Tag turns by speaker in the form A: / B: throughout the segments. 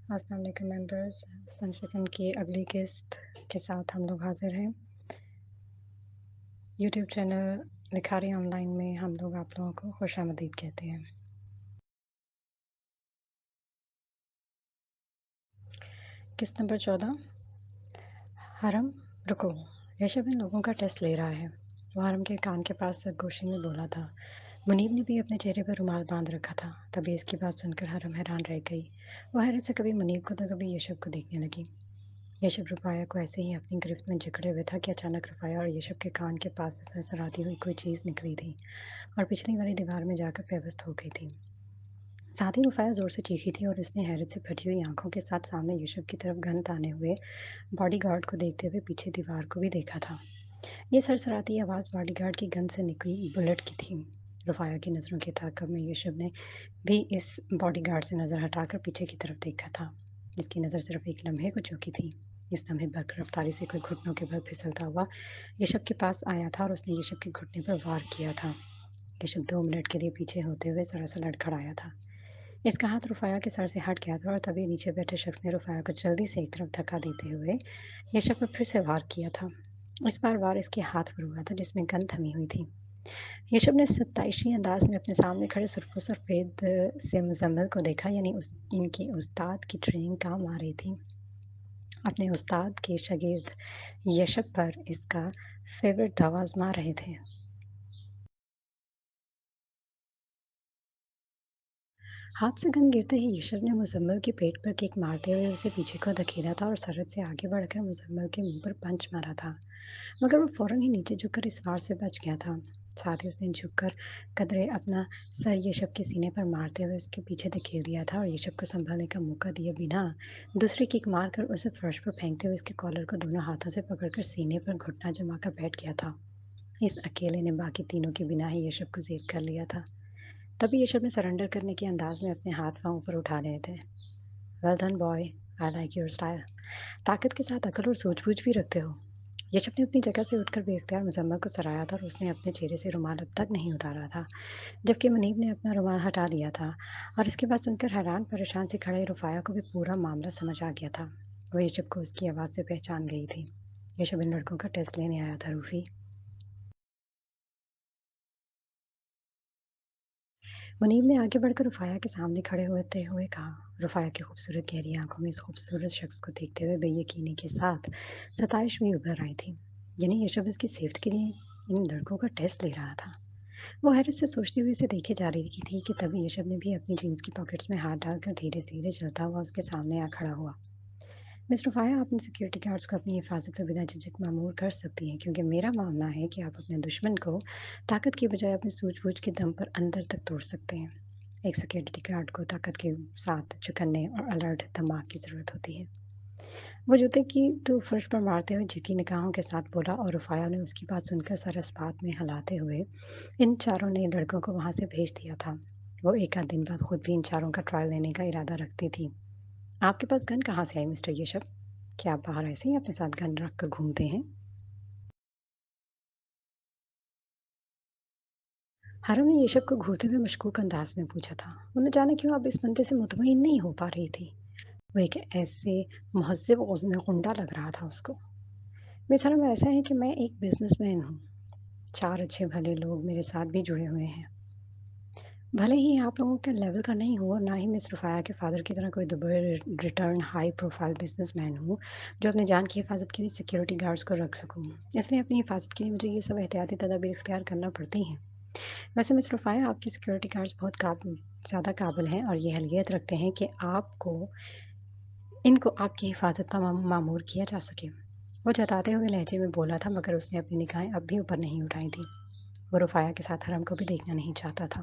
A: السلام علیکم ممبرس، سنشکن کی اگلی قسط کے ساتھ ہم لوگ حاضر ہیں یوٹیوب چینل لکھاری آن لائن میں ہم لوگ آپ لوگوں کو خوش آمدید کہتے ہیں۔ قسط نمبر 14، حرم رکو۔ یشب ان لوگوں کا ٹیسٹ لے رہا ہے۔ وہ حرم کے کان کے پاس سرگوشی میں بولا تھا۔ منیب نے بھی اپنے چہرے پر رومال باندھ رکھا تھا۔ تبھی اس کی بات سن کر حرم حیران رہ گئی۔ وہ حیرت سے کبھی منیب کو تو کبھی یشب کو دیکھنے لگی۔ یشب رفایہ کو ایسے ہی اپنی گرفت میں جکڑے ہوئے تھا کہ اچانک رفایہ اور یشب کے کان کے پاس سے سرسراتی ہوئی کوئی چیز نکلی تھی اور پچھلی والی دیوار میں جا کر پیوست ہو گئی تھی۔ ساتھ ہی رفایہ زور سے چیخی تھی اور اس نے حیرت سے پھٹی ہوئی آنکھوں کے ساتھ سامنے یشب کی طرف گن تانے ہوئے باڈی گارڈ کو دیکھتے ہوئے پیچھے دیوار کو بھی دیکھا تھا۔ یہ سرسراتی آواز باڈی گارڈ کی گن سے نکلی بلٹ کی تھی۔ رفایہ کی نظروں کے تعاقب میں یشب نے بھی اس باڈی گارڈ سے نظر ہٹا کر پیچھے کی طرف دیکھا تھا۔ اس کی نظر صرف ایک لمحے کو چوکی تھی۔ اس لمحے برق رفتاری سے کوئی گھٹنوں کے بل پھسلتا ہوا یشب کے پاس آیا تھا اور اس نے یشب کے گھٹنے پر وار کیا تھا۔ یشب 2 منٹ کے لیے پیچھے ہوتے ہوئے ذرا سا لڑکھڑایا تھا۔ اس کا ہاتھ رفایہ کے سر سے ہٹ گیا تھا اور تبھی نیچے بیٹھے شخص نے رفایہ کو جلدی سے ایک طرف دھکا دیتے ہوئے یشب پر پھر سے وار کیا تھا۔ اس بار وار اس کے ہاتھ پر ہوا تھا جس میں گن تھمی ہوئی تھی۔ یشب نے ستائشی انداز میں اپنے سامنے کھڑے سرخ و سفید سے مزمل کو دیکھا، یعنی ان کی استاد کی ٹریننگ کام آ رہی تھی۔ اپنے استاد کے شاگرد یشب پر اس کا فیورٹ داو آزما رہے تھے۔ ہاتھ سے گن گرتے ہی یشب نے مزمل کے پیٹ پر کک مارتے ہوئے اسے پیچھے کو دھکیلا تھا اور سرحد سے آگے بڑھ کر مزمل کے منہ پر پنچ مارا تھا، مگر وہ فوراً ہی نیچے جھک کر اس وار سے بچ گیا تھا۔ ساتھ ہی اس نے جھک کر قدرے اپنا سر یشب کے سینے پر مارتے ہوئے اس کے پیچھے دھکیل دیا تھا اور یشب کو سنبھلنے کا موقع دیے بنا دوسری کک مار کر اسے فرش پر پھینکتے ہوئے اس کے کالر کو دونوں ہاتھوں سے پکڑ کر سینے پر گھٹنا جما کر بیٹھ گیا تھا۔ اس اکیلے نے باقی تینوں کی بنا ہی یشب کو زیر کر لیا تھا۔ تبھی یشب نے سرنڈر کرنے کے انداز میں اپنے ہاتھ پاؤں اوپر اٹھا لیے تھے۔ Well done boy, I like your style. طاقت کے ساتھ عقل اور سوچ بوجھ بھی رکھتے ہو۔ یشب نے اپنی جگہ سے اٹھ کر بے اختیار مزمل کو سرایا تھا اور اس نے اپنے چہرے سے رومال اب تک نہیں اتارا تھا، جبکہ منیب نے اپنا رومال ہٹا دیا تھا، اور اس کے بعد سن کر حیران پریشان سے کھڑے رفایہ کو بھی پورا معاملہ سمجھ آ گیا تھا۔ وہ یشب کو اس کی آواز سے پہچان گئی تھی۔ یشب ان لڑکوں کا ٹیسٹ لینے آیا تھا روفی۔ منیب نے آگے بڑھ کر رفایہ کے سامنے کھڑے ہوتے ہوئے کہا۔ رفایہ کی خوبصورت گہری آنکھوں میں اس خوبصورت شخص کو دیکھتے ہوئے بے یقینی کے ساتھ ستائش بھی ابھر آئی تھی، یعنی یشب اس کی سیفٹی کے لیے ان لڑکوں کا ٹیسٹ لے رہا تھا۔ وہ حیرت سے سوچتے ہوئے اسے دیکھے جا رہی تھی کہ تبھی یشب نے بھی اپنی جینس کی پاکٹس میں ہاتھ ڈال کر دھیرے دھیرے چلتا ہوا اس کے سامنے آ کھڑا ہوا۔ مس رفایہ، آپ اپنے سیکورٹی گارڈز کو اپنی حفاظت میں بنا جھجک مامور کر سکتی ہیں، کیونکہ میرا ماننا ہے کہ آپ اپنے دشمن کو طاقت کی بجائے اپنی سوجھ بوجھ کے دم پر اندر تک توڑ سکتے ہیں۔ ایک سیکورٹی گارڈ کو طاقت کے ساتھ چکنے اور الرٹ دماغ کی ضرورت ہوتی ہے۔ وہ جوتے کی تو فرش پر مارتے ہوئے جھکی نگاہوں کے ساتھ بولا، اور رفایہ نے اس کی بات سن کر سر اس بات میں ہلاتے ہوئے ان چاروں نئے لڑکوں کو وہاں سے بھیج دیا تھا۔ وہ ایک آدھ دن بعد خود بھی ان چاروں کا ٹرائل لینے کا ارادہ رکھتی تھی۔ آپ کے پاس گن کہاں سے آئی مسٹر یشب؟ کیا آپ باہر ایسے ہی اپنے ساتھ گن رکھ کر گھومتے ہیں؟ حرم نے یشب کو گھورتے ہوئے مشکوک انداز میں پوچھا تھا۔ وہ نہ جانے کیوں اب اس بندے سے مطمئن نہیں ہو پا رہی تھی۔ وہ ایک ایسے مہذب غنڈہ لگ رہا تھا اس کو۔ میرا حرم ایسا ہے کہ میں ایک بزنس مین ہوں۔ 4 اچھے بھلے لوگ میرے ساتھ بھی جڑے ہوئے ہیں۔ بھلے ہی آپ لوگوں کے لیول کا نہیں ہوں اور نہ ہی مس رفایہ کے فادر کی طرح کوئی Dubai return high profile business man ہوں جو اپنے جان کی حفاظت کے لیے سیکیورٹی گارڈز کو رکھ سکوں، اس لیے اپنی حفاظت کے لیے مجھے یہ سب احتیاطی تدابیر اختیار کرنا پڑتی ہیں۔ ویسے مس رفایہ، آپ کی سیکیورٹی گارڈز بہت زیادہ قابل ہیں اور یہ اہلیت رکھتے ہیں کہ ان کو آپ کی حفاظت کا مامور کیا جا سکے۔ وہ جتاتے ہوئے لہجے میں بولا تھا، مگر اس نے اپنی نگاہیں اب بھی اوپر نہیں اٹھائی تھیں۔ وہ رفایہ کے ساتھ حرم کو بھی دیکھنا نہیں چاہتا تھا،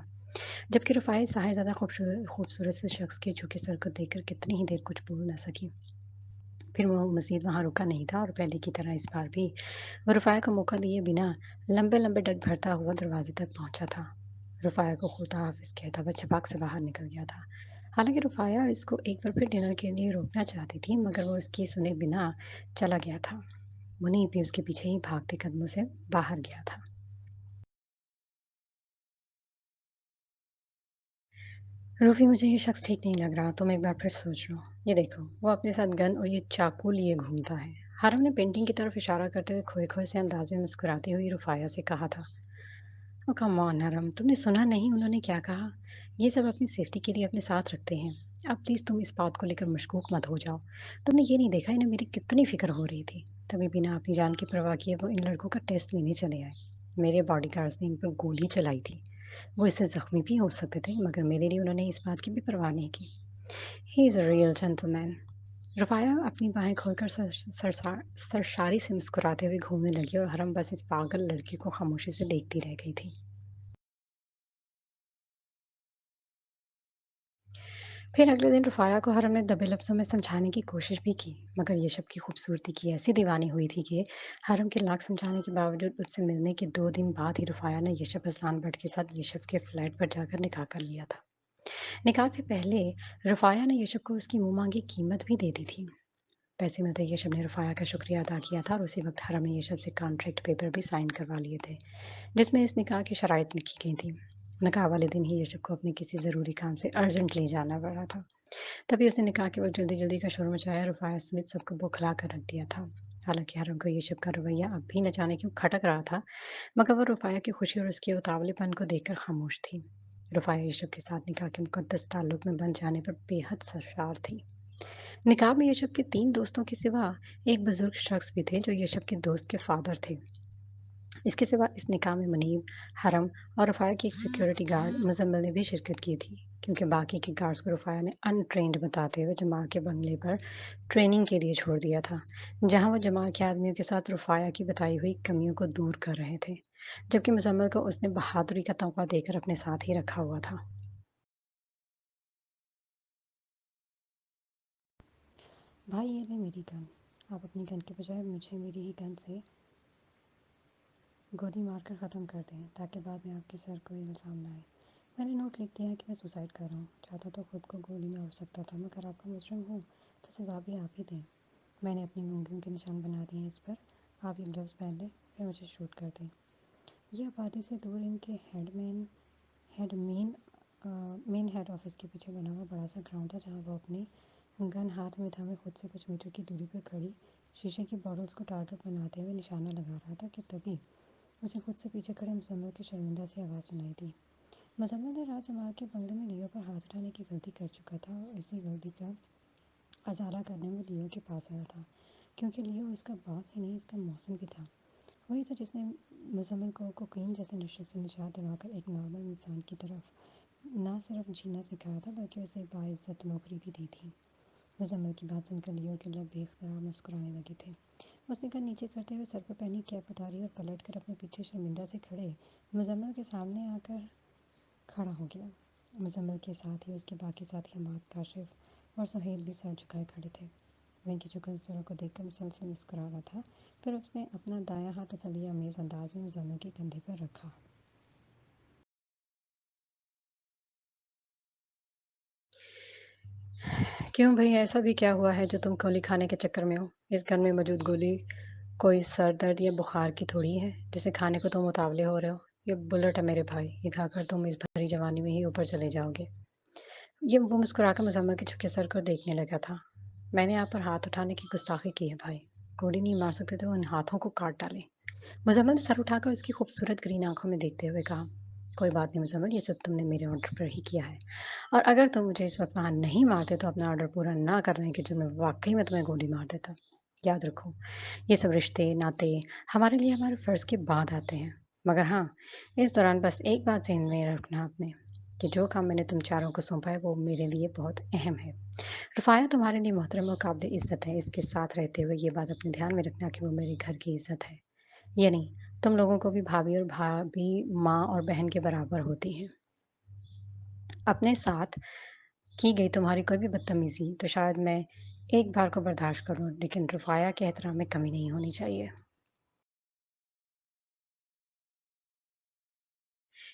A: جبکہ رفایہ ظاہر زیادہ خوبصورت سے شخص کے جھکے سر کو دیکھ کر کتنی ہی دیر کچھ بول نہ سکی۔ پھر وہ مزید وہاں رکا نہیں تھا اور پہلے کی طرح اس بار بھی وہ رفایہ کو موقع دیے بنا لمبے لمبے ڈگ بھرتا ہوا دروازے تک پہنچا تھا۔ رفایہ کو خدا حافظ کہتا وہ چھپاک سے باہر نکل گیا تھا۔ حالانکہ رفایہ اس کو ایک بار پھر ڈنر کے لیے روکنا چاہتی تھی، مگر وہ اس کی سنے بنا چلا گیا تھا۔ منیب بھی اس کے پیچھے ہی بھاگتے قدموں سے باہر گیا تھا۔ रूफ़ी, मुझे ये शख्स ठीक नहीं लग रहा, तुम एक बार फिर सोच लो। ये देखो, वो अपने साथ गन और ये चाकू लिए घूमता है। हरम ने पेंटिंग की तरफ इशारा करते हुए खोए-खोए से अंदाज़ में मुस्कुराती हुई रुफ़ाया से कहा था। ओह कम ऑन हरम, तुमने सुना नहीं उन्होंने क्या कहा? ये सब अपनी सेफ्टी के लिए अपने साथ रखते हैं। अब प्लीज़ तुम इस बात को लेकर मशकूक मत हो जाओ। तुमने ये नहीं देखा इन्हें मेरी कितनी फ़िक्र हो रही थी। तभी बिना अपनी जान की परवाह किए वो इन लड़कों का टेस्ट लेने चले आए। मेरे बॉडीगार्ड्स ने इन पर गोली चलाई थी। वो इससे ज़ख्मी भी हो सकते थे, मगर मेरे लिए उन्होंने इस बात की भी परवाह नहीं की। He is a real gentleman. रुफ़ाया अपनी बाहें खोलकर सरसारी से मुस्कुराते हुए घूमने लगी और हरम बस इस पागल लड़की को खामोशी से देखती रह गई थी। फिर अगले दिन रुफ़ाया को हरम ने दबे लफ्ज़ों में समझाने की कोशिश भी की, मगर येशब की खूबसूरती की ऐसी दीवानी हुई थी कि हरम के लाख समझाने के बावजूद उससे मिलने के 2 दिन बाद ही रुफ़ाया ने येशब असलान भट्ट के साथ येशब के फ्लैट पर जाकर निकाह कर लिया था। निकाह से पहले रुफ़ाया ने येशब को उसकी मुँह माँगी कीमत भी दे दी थी। पैसे मिलते ही येशब ने रुफ़ाया का शुक्रिया अदा किया था और उसी वक़्त हरम ने येशब से कॉन्ट्रैक्ट पेपर भी साइन करवा लिए थे, जिसमें इस निकाह की शराइत लिखी गई थी। निकाह वाले दिन ही येशब को अपने किसी ज़रूरी काम से अर्जेंटली जाना पड़ा था। तभी उसने निकाह के वक़्त जल्दी-जल्दी का शोर मचाया, रुफ़ाया समेत सबको बौखला कर रख दिया था। हालाँकि हरम को येशब का रवैया अब भी न जाने क्यों खटक रहा था, मगर वो रुफ़ाया की खुशी और उसके उतावलेपन को देखकर खामोश थी। रुफ़ाया येशब के साथ निकाह के मुक़द्दस ताल्लुक में बंध जाने पर बेहद सरशार थी। निकाह में येशब के 3 दोस्तों के सिवा एक बुज़ुर्ग शख्स भी थे जो येशब के दोस्त के फ़ादर थे। इसके सिवा इस निकाह में मुनीब, हरम और रुफ़ाया की एक सिक्योरिटी गार्ड मुज़म्मिल ने भी शिरकत की थी, क्योंकि बाकी के गार्ड्स को रुफ़ाया ने अनट्रेन्ड बताते हुए जमाल के बंगले पर ट्रेनिंग के लिए छोड़ दिया था, जहां वो जमाल के आदमियों के साथ रुफ़ाया की बताई हुई कमियों को दूर कर रहे थे, जबकि मुज़म्मिल को उसने बहादुरी का तोहफ़ा देकर अपने साथ ही रखा हुआ था। भाई ये ले मेरी गन। आप अपनी गन के बजाय मुझे मेरी ही गन से गोली मारकर ख़त्म कर दें, ताकि बाद में आपके सर कोई इल्ज़ाम ना आए। मैंने नोट लिख दिया है कि मैं सुसाइड कर रहा हूँ। चाहता तो खुद को गोली मार सकता था, मगर आपका मुजरिम हूँ तो सज़ा भी आप ही दें। मैंने अपनी उंगलियों के निशान बना दिए हैं इस पर। आप ये ग्लव्स पहन लें, फिर मुझे शूट कर दें। ये आबादी से दूर इनके हेड मेन हेड ऑफिस के पीछे बना हुआ बड़ा सा ग्राउंड था, जहाँ वो अपनी गन हाथ में थामे खुद से कुछ मीटर की दूरी पर खड़ी शीशे की बॉटल्स को टारगेट बनाते हुए निशाना लगा रहा था कि तभी उसे खुद से पीछे खड़े मुज़म्मिल की शर्मिंदा सी आवाज़ सुनाई दी। मुज़म्मिल ने रात जमाल के बंगले में लियो पर हाथ उठाने की गलती कर चुका था और इसी गलती का अजाला करने में लियो के पास आया था, क्योंकि लियो इसका बॉस ही नहीं, इसका मौसिन भी था। वही था जिसने मुज़म्मिल को कोकीन जैसे नशे से निजात दिलाकर एक नॉर्मल इंसान की तरफ ना सिर्फ जीना सिखाया था, बल्कि उसे बाइज़्ज़त नौकरी भी दी थी। मुज़म्मिल की बात सुनकर लियो के लब बेख्तियार मुस्कुराने लगे थे। उसने कहा नीचे करते हुए सर पर पहनी कैप उतारी और पलट कर अपने पीछे शर्मिंदा से खड़े मुज़म्मिल के सामने आकर खड़ा हो गया। मुज़म्मिल के साथ ही उसके बाकी साथी हमाद, काशिफ और सुहेल भी सर झुकाए खड़े थे। वहीं के झुके सरों को देखकर मुसलसल मुस्कुरा रहा था। फिर उसने अपना दायां हाथ तसल्ली अमेज़ अंदाज में मुज़म्मिल के कंधे पर रखा। क्यों भई, ऐसा भी क्या हुआ है जो तुम गोली खाने के चक्कर में हो? इस घर में मौजूद गोली कोई सर दर्द या बुखार की थोड़ी है, जिसे खाने को तुम उतावले हो रहे हो। ये बुलेट है मेरे भाई, ये खाकर तुम इस भरी जवानी में ही ऊपर चले जाओगे। ये वो मुस्कुराकर मुज़म्मिल के झुके सर को देखने लगा था। मैंने आप पर हाथ उठाने की गुस्ताखी की है भाई। गोली नहीं मार सकते तो उन हाथों को काट डालें। मुज़म्मिल ने सर उठाकर उसकी खूबसूरत ग्रीन आंखों में देखते हुए कहा, कोई बात नहीं मुज़म्मिल, ये सब तुमने मेरे ऑर्डर पर ही किया है। और अगर तुम मुझे इस वक्त वहाँ नहीं मारते तो अपना ऑर्डर पूरा ना करने के जुर्म में वाकई में तुम्हें गोली मार देता। याद रखो, ये सब रिश्ते नाते हमारे लिए हमारे फ़र्ज़ के बाद आते हैं। मगर हाँ, इस दौरान बस एक बात ज़हन में रखना आपने, कि जो काम मैंने तुम चारों को सौंपा है वो मेरे लिए बहुत अहम है। रुफ़ाया तुम्हारे लिए मोहतरम और काबिल इज़्ज़त है। इसके साथ रहते हुए ये बात अपने ध्यान में रखना कि वो मेरे घर की इज़्ज़त है। ये नहीं, तुम लोगों को भी भाभी और भाभी माँ और बहन के बराबर होती हैं। अपने साथ की गई तुम्हारी कोई भी बदतमीज़ी तो शायद मैं एक बार को बर्दाश्त करूँ, लेकिन रुफ़ाया के एहतराम में कमी नहीं होनी चाहिए।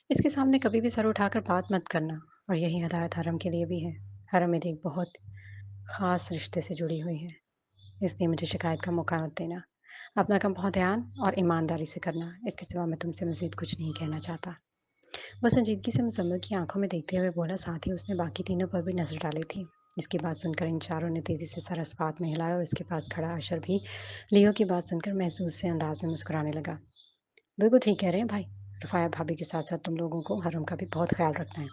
A: इसके सामने कभी भी सर उठाकर बात मत करना, और यही हदायत हरम के लिए भी है। हरम मेरे एक बहुत ख़ास रिश्ते से जुड़ी हुई है, इसलिए मुझे शिकायत का मौका मत देना। अपना काम बहुत ध्यान और ईमानदारी से करना। इसके सिवा मैं तुमसे मज़ीद कुछ नहीं कहना चाहता। वो संजीदगी से मुसम्मल की आंखों में देखते हुए बोला, साथ ही उसने बाकी तीनों पर भी नजर डाली थी। इसकी बात सुनकर इन चारों ने तेजी से सर अस्पात में हिलाया और इसके पास खड़ा अशर भी लियो की बात सुनकर महसूस से अंदाज में मुस्कुराने लगा। बिल्कुल ठीक कह रहे हैं भाई। रफ़ाया भाभी के साथ-साथ तुम लोगों को हरम का भी बहुत ख़्याल रखना है।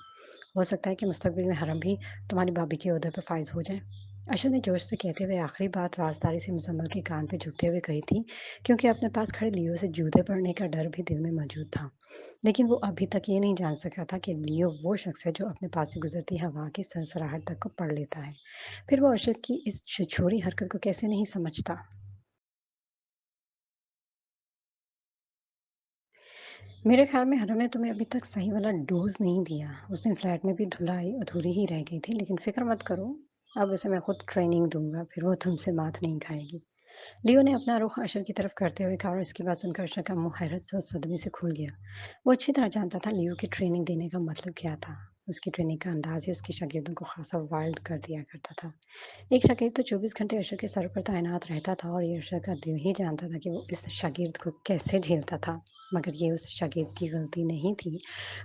A: हो सकता है कि मुस्तकबिल में हरम भी तुम्हारी भाभी के ओहदे पे फ़ाइज़ हो जाए। अशर ने जोश से कहते हुए आखिरी बात राज़दारी से मुज़म्मल के कान पे झुकते हुए कही थी, क्योंकि अपने पास खड़े लियो से जूते पड़ने का डर भी दिल में मौजूद था। लेकिन वो अभी तक ये नहीं जान सका था कि लियो वो शख्स है जो अपने पास से गुज़रती हवा की सरसराहट तक को पढ़ लेता है। फिर वो अशर की इस छिछोरी हरकत को कैसे नहीं समझता? मेरे ख़्याल में हरम ने तुम्हें अभी तक सही वाला डोज़ नहीं दिया। उस दिन फ्लैट में भी धुलाई अधूरी ही रह गई थी, लेकिन फ़िक्र मत करो, अब उसे मैं खुद ट्रेनिंग दूँगा, फिर वो तुमसे मात नहीं खाएगी। लियो ने अपना रुख अशर की तरफ करते हुए कहा और इसकी बात सुनकर अशर का मुँह हैरत से और सदमे से खुल गया। वो अच्छी तरह जानता था लियो की ट्रेनिंग देने का मतलब क्या था। उसकी ट्रेनिंग का अंदाज़ ही उसके शागिर्दों को ख़ासा वाइल्ड कर दिया करता था। एक शागिर्द तो 24 घंटे अशर के सर पर तैनात रहता था और ये अशर का दिल ही जानता था कि वो इस शागिर्द को कैसे झेलता था। मगर ये उस शागिर्द की गलती नहीं थी,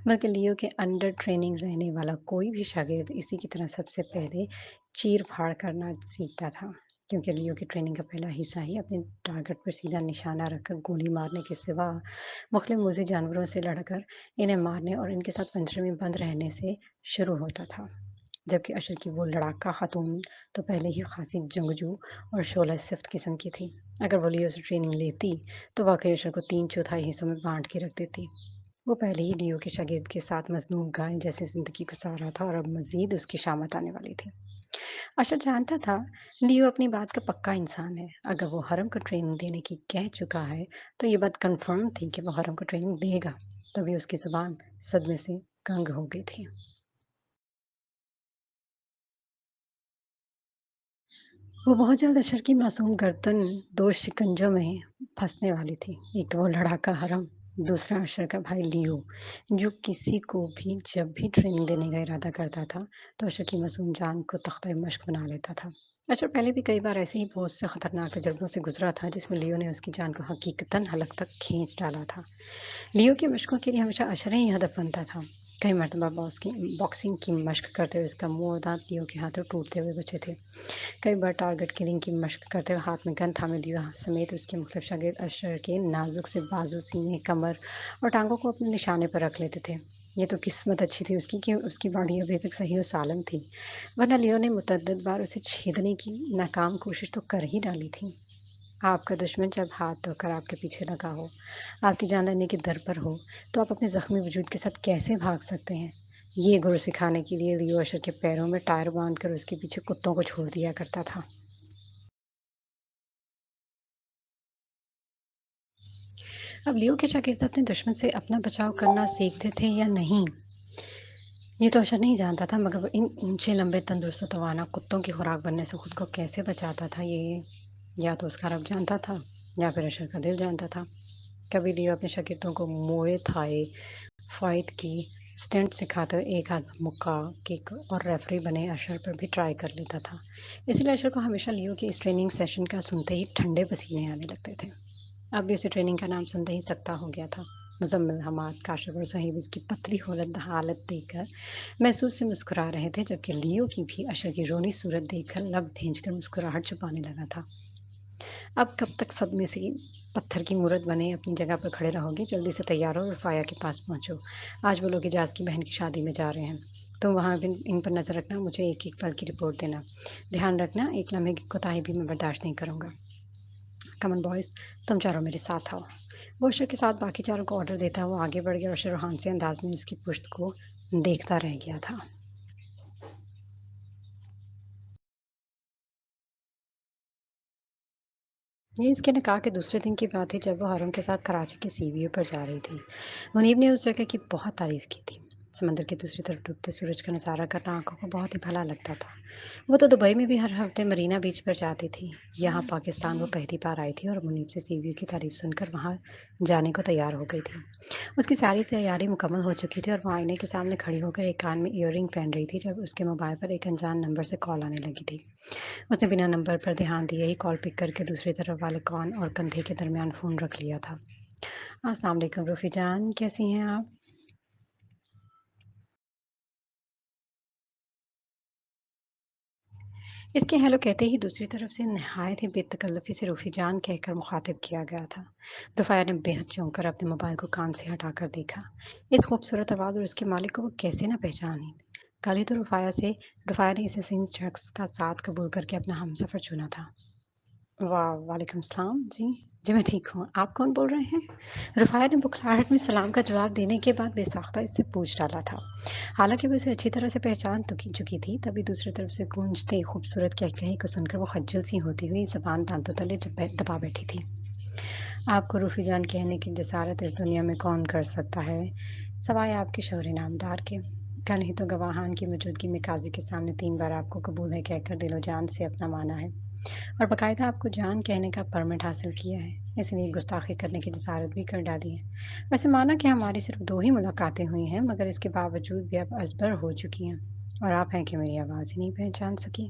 A: बल्कि लियो के अंडर ट्रेनिंग रहने वाला कोई भी शागिर्द इसी की तरह सबसे पहले चीर-फाड़ करना सीखता था। क्योंकि लियो की ट्रेनिंग का पहला हिस्सा ही अपने टारगेट पर सीधा निशाना रखकर गोली मारने के सिवा मुख्तलिफ मोज़ी जानवरों से लड़कर इन्हें मारने और इनके साथ पिंजरे में बंद रहने से शुरू होता था। जबकि अशर की वो लड़ाका खातून तो पहले ही खासी जंगजू और शोला सिफ्त किस्म की थी। अगर वो लियो से ट्रेनिंग लेती, तो वाक़ई अशर को 3 चौथाई हिस्सों में बाँट के रख देती। वो पहले ही लियो के शागिर्द के साथ मज़लूम गाय जैसी ज़िंदगी गुज़ार रहा था और अब मज़ीद उसकी शामत आने वाली थी। अशर जानता था, लियो अपनी बात का पक्का इंसान है। अगर वो हरम को ट्रेनिंग देने की कह चुका है, तो ये बात कन्फर्म थी कि वो हरम को ट्रेनिंग देगा। तभी उसकी ज़ुबान सदमे से गंग हो गई थी। वो बहुत जल्द अशर की मासूम गर्दन 2 शिकंजों में फँसने वाली थी। एक तो वो लड़ाका हरम, दूसरा अशर का भाई लियो, जो किसी को भी जब भी ट्रेनिंग देने का इरादा करता था, तो अशर की मासूम जान को तख्ते-मश्क बना लेता था। अशर पहले भी कई बार ऐसे ही बहुत से खतरनाक तजुर्बों से गुज़रा था, जिसमें लियो ने उसकी जान को हकीकतन हलक तक खींच डाला था। लियो की मशकों के लिए हमेशा अशर ही हदफ बनता था। कई मर्तबा बॉक्सिंग की मशक करते हुए उसका मुँह और दाँत लियो के हाथों टूटते हुए बचे थे। कई बार टारगेट किलिंग की मशक करते हुए हाथ में गन थामे दिया समेत उसके मुख्तलिफ शागिर्द अशर के नाजुक से बाजू, सीने, कमर और टांगों को अपने निशाने पर रख लेते थे। ये तो किस्मत अच्छी थी उसकी कि उसकी बॉडी अभी तक सही और सालम थी, वरना लियो ने मुतअद्दिद बार उसे छेदने की नाकाम कोशिश तो कर ही डाली थी। आपका दुश्मन जब हाथ धोकर आपके पीछे लगा हो, आपकी जान लेने की दर पर हो, तो आप अपने ज़ख्मी वजूद के साथ कैसे भाग सकते हैं? ये गुर सिखाने के लिए लियो अशर के पैरों में टायर बाँधकर उसके पीछे कुत्तों को छोड़ दिया करता था। अब लियो के शागिर्द अपने दुश्मन से अपना बचाव करना सीखते थे या नहीं, ये तो अशर नहीं जानता था, मगर वो इन ऊँचे, लंबे, तंदुरुस्त और तवाना कुत्तों की खुराक बनने से खुद को कैसे बचाता था, ये या तो उसका रब जानता था या फिर अशर का दिल जानता था। कभी लियो अपने शागिर्दों को मुए थाई फाइट की स्टंट सिखाते हुए एक आध मुक्का, किक और रेफरी बने अशर पर भी ट्राई कर लेता था। इसलिए अशर को हमेशा लियो के इस ट्रेनिंग सेशन का सुनते ही ठंडे पसीने आने लगते थे। अब भी उसे ट्रेनिंग का नाम सुनते ही सकता हो गया था। मुज़म्मिल, हमाद, काशिफ़ और सहीब उसकी पतली होलत हालत देखकर महसूस से मुस्कुरा रहे थे, जबकि लियो की भी अशर की रोनी सूरत देखकर लब भींचकर मुस्कुराहट छुपाने लगा था। अब कब तक सदमे से पत्थर की मूरत बने अपनी जगह पर खड़े रहोगे? जल्दी से तैयार हो और फ़ाया के पास पहुँचो। आज वो लोग इजाज़ की बहन की शादी में जा रहे हैं। तुम वहाँ भी इन पर नज़र रखना, मुझे एक-एक पल की रिपोर्ट देना। ध्यान रखना, एक लम्हे की कोताही भी मैं बर्दाश्त नहीं करूँगा। कम ऑन बॉयज़, तुम चारों मेरे साथ आओ। वो अशर के साथ बाकी चारों को ऑर्डर देता हुआ आगे बढ़ गया और अशर रूहान से अंदाज़ में उसकी पुश्त को देखता रह गया था। ये इसके निकाह के दूसरे दिन की बात थी, जब वो हारून के साथ कराची की सीवीओ पर जा रही थी। मुनीब ने उस जगह की बहुत तारीफ़ की थी। समंदर की दूसरी तरफ डूबते सूरज का नज़ारा करना आँखों को बहुत ही भला लगता था। वो तो दुबई में भी हर हफ्ते मरीना बीच पर जाती थी। यहाँ पाकिस्तान वो पहली बार आई थी और मुनीब से सीवीओ की तारीफ़ सुनकर वहाँ जाने को तैयार हो गई थी। उसकी सारी तैयारी मुकम्मल हो चुकी थी और वो आईने के सामने खड़ी होकर एक कान में ईयररिंग पहन रही थी, जब उसके मोबाइल पर एक अनजान नंबर से कॉल आने लगी थी। उसने बिना नंबर पर ध्यान दिए ही कॉल पिक करके दूसरी तरफ वाले कान और कंधे के दरमियान फ़ोन रख लिया था। अस्सलाम वालेकुम रूफ़ी जान, कैसी हैं आप? इसके हेलो कहते ही दूसरी तरफ से नहायत ही बेतकल्लुफ़ी से रूफ़ी जान कहकर मुखातिब किया गया था। रुफ़ाया ने बेहद चौंक कर अपने मोबाइल को कान से हटाकर देखा। इस खूबसूरत आवाज़ और इसके मालिक को वो कैसे ना पहचाने। कल ही तो रुफ़ाया ने इस हसीन शख्स का साथ कबूल करके अपना हमसफ़र चुना था। वाह! वालेकुम सलाम। जी, जी मैं ठीक हूँ। आप कौन बोल रहे हैं? रुफ़ाया ने बुखलाहट में सलाम का जवाब देने के बाद बेसाख्ता इससे पूछ डाला था। हालाँकि वो इसे अच्छी तरह से पहचान चुकी थी, तभी दूसरी तरफ से गूंजते खूबसूरत कहकहे को सुनकर वो खज्जल सी होती हुई ज़बान दाँतों तले दबा बैठी थी। आपको रूफ़ी जान कहने की जसारत इस दुनिया में कौन कर सकता है, सवाए आपके शौहरे नामदार के। कल ही तो गवाहान की मौजूदगी में काज़ी के सामने 3 बार आपको कबूल है कहकर दिलो-जान से अपना माना है और बाकायदा आपको जान कहने का परमिट हासिल किया है, इसलिए गुस्ताखी करने की जसारत भी कर डाली है। वैसे माना कि हमारी सिर्फ़ 2 ही मुलाकातें हुई हैं, मगर इसके बावजूद भी अब अज़बर हो चुकी हैं और आप हैं कि मेरी आवाज़ ही नहीं पहचान सकी।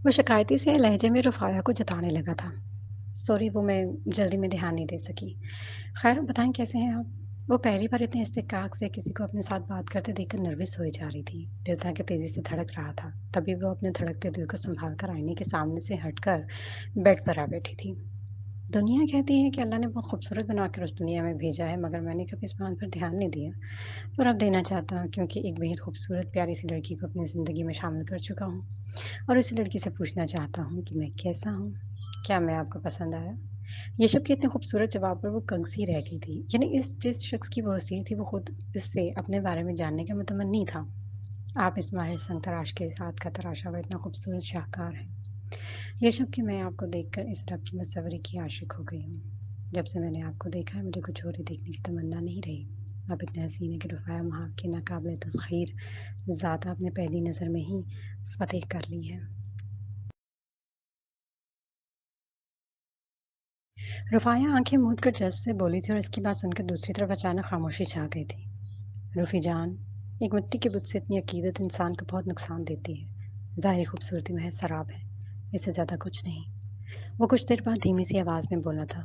A: वो शिकायती से लहजे में रुफ़ाया को जताने लगा था। सॉरी वो मैं जल्दी में ध्यान नहीं दे सकी। ख़ैर बताएँ कैसे हैं आप? वो पहली बार इतने इत्तेफ़ाक से किसी को अपने साथ बात करते देखकर नर्वस होई जा रही थी। दिल ताकि तेज़ी से धड़क रहा था। तभी वो अपने धड़कते दिल को सँभाल कर आईने के सामने से हटकर बेड पर आ बैठी थी। दुनिया कहती है कि अल्लाह ने बहुत खूबसूरत बनाकर उस दुनिया में भेजा है मगर मैंने कभी इस बात पर ध्यान नहीं दिया। पर अब देना चाहता हूँ क्योंकि एक बेहद खूबसूरत प्यारी-सी लड़की को अपनी ज़िंदगी में शामिल कर चुका हूँ। और उस लड़की से पूछना चाहता हूँ कि मैं कैसा हूँ? क्या मैं आपको पसंद आया? ये शब के इतने खूबसूरत जवाब पर वो कंग-सी रह गई थी। यानी इस जिस शख्स की वो हसीन थी वो खुद इससे अपने बारे में जानने का मुतमन्नी था। आप इस माहिर संग तराश के हाथ का तराशा हुआ इतना खूबसूरत शाहकार है। ये शब कि मैं आपको देखकर इस रब की मुसव्वरी की आशिक हो गई हूँ। जब से मैंने आपको देखा है मुझे कुछ और ही देखने की तमन्ना नहीं रही। आप इतने हसीन हैं कि रुफ़ाया वहाँ की नाकाबिले तस्ख़ीर ज़ात आपने पहली नज़र में ही फ़तेह कर ली है। रुफ़ाया आँखें मूंद कर जज़्ब से बोली थी और इसकी बात सुनकर दूसरी तरफ अचानक खामोशी छा गई थी। रूफ़ी जान, एक मिट्टी के बुत से इतनी अकीदत इंसान को बहुत नुकसान देती है। ज़ाहिरी खूबसूरती महज़ शराब है, इससे ज़्यादा कुछ नहीं। वो कुछ देर बाद धीमी सी आवाज़ में बोला था।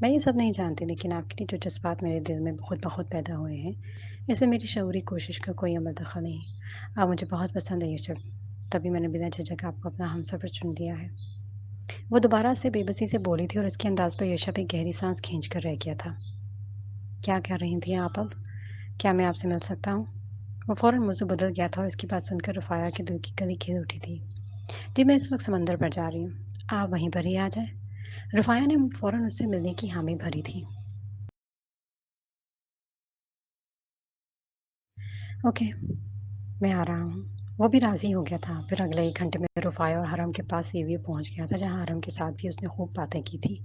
A: मैं ये सब नहीं जानती लेकिन आपके लिए जो जज़्बात मेरे दिल में खुद ब खुद पैदा हुए हैं, इसमें मेरी शऊरी कोशिश का कोई अमल दख़ल नहीं। आप मुझे बहुत पसंद है ये शब, तभी मैंने बिना झिझक आपको अपना हमसफ़र चुन लिया है। वो दोबारा से बेबसी से बोली थी और उसके अंदाज़ पर यशब एक गहरी साँस खींच कर रह गया था। क्या कह रही थी आप अब? क्या मैं आपसे मिल सकता हूँ? वो फ़ौरन मौज़ू बदल गया था और इसकी बात सुनकर रुफ़ाया के दिल की कली खिल उठी थी। जी, मैं इस वक़्त समंदर पर जा रही हूँ। आप वहीं पर ही आ जाएँ। रुफ़ाया ने फ़ौरन उससे मिलने की हामी भरी थी। ओके, मैं आ रहा हूँ। वो भी राज़ी हो गया था। फिर अगले 1 घंटे में रुफ़ाया और हरम के पास सीवी पहुँच गया था, जहाँ हरम के साथ भी उसने खूब बातें की थी।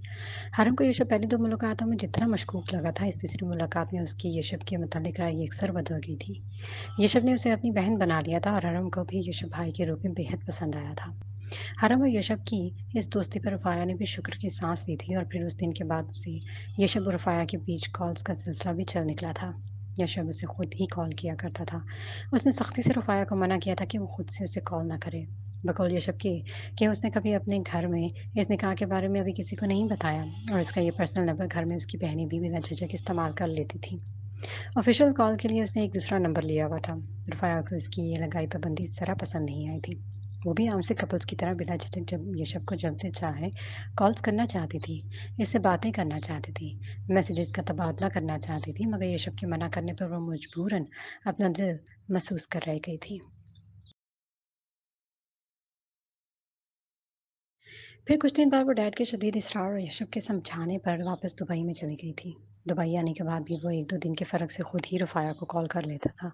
A: हरम को यशब पहली 2 मुलाकातों में जितना मशकूक लगा था, इस तीसरी मुलाकात में उसकी यशब के मुतालिक राय यकसर बदल गई थी। यशब ने उसे अपनी बहन बना लिया था और हरम को भी यशब भाई के रूप में बेहद पसंद आया था। हरम और यशब की इस दोस्ती पर रुफ़ाया ने भी शुक्र की साँस ली थी और फिर उस दिन के बाद उसे यशब और रुफ़ाया के बीच कॉल्स का सिलसिला भी चल निकला था। यशब उसे खुद ही कॉल किया करता था। उसने सख्ती से रुफ़ाया को मना किया था कि वो खुद से उसे कॉल ना करे। बकौल यशब के कि उसने कभी अपने घर में इस निकाह के बारे में अभी किसी को नहीं बताया और इसका ये पर्सनल नंबर घर में उसकी बहनें भी बिना झिझक इस्तेमाल कर लेती थीं। ऑफ़िशियल कॉल के लिए उसने एक दूसरा नंबर लिया हुआ था। रुफ़ाया को उसकी ये लगाई पाबंदी ज़रा पसंद नहीं आई थी। वो भी आमसे कपल्स की तरह बिना झिझक जब यशब को जब दिल चाहे कॉल्स करना चाहती थी, इससे बातें करना चाहती थी, मैसेजेस का तबादला करना चाहती थी, मगर यशब के मना करने पर वो मजबूरन अपना दिल महसूस कर रह गई थी। फिर कुछ दिन बाद वो डैड के शदीद इसरार और यशब के समझाने पर वापस दुबई में चली गई थी। दुबई आने के बाद भी वो 1-2 दिन के फ़र्क से खुद ही रुफ़ाया को कॉल कर लेता था।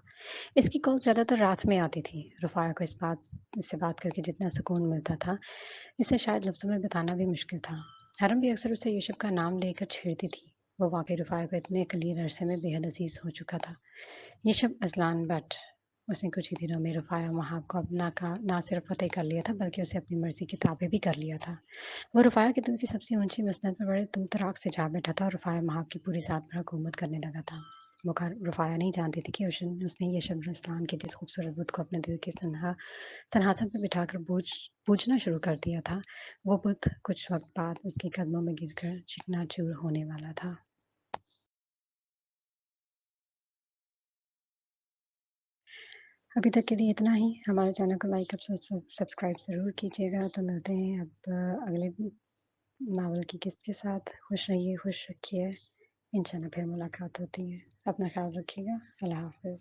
A: इसकी कॉल ज़्यादातर रात में आती थी। रुफ़ाया को इससे बात करके जितना सुकून मिलता था, इसे शायद लफ्ज़ों में बताना भी मुश्किल था। हरम भी अक्सर उसे यूसुफ़ का नाम लेकर छेड़ती थी। वो वाक़ई रुफ़ाया को इतने कलील अरसे में बेहद अज़ीज़ हो चुका था। यूसुफ़ अज़लान बट उसने कुछ ही दिनों में रुफ़ाया वहाब को अपना का ना सिर्फ़ फ़तेह कर लिया था, बल्कि उसे अपनी मर्ज़ी की ताबे भी कर लिया था। वो रुफ़ाया के दिल की सबसे ऊँची मसनद पर बड़े तुमतराक से जा बैठा था और रुफ़ाया वहाब की पूरी ज़ात पर हुकूमत करने लगा था। वो रुफ़ाया नहीं जानती थी कि उसने ये शब्द इस्लाम के जिस खूबसूरत बुत को अपने दिल के सन्हासन पे बिठाकर पूजना शुरू कर दिया था, वो बुत कुछ वक़्त बाद उसके कदमों में गिरकर चिकनाचूर होने वाला था। ابھی تک کے لیے اتنا ہی. ہمارے چینل کو لائک اب سبسکرائب ضرور کیجیے گا. تو ملتے ہیں اب اگلے ناول کی قسط کے ساتھ. خوش رہیے، خوش رکھیے. انشاءاللہ پھر ملاقات ہوتی ہے. اپنا خیال رکھیے گا. اللہ حافظ.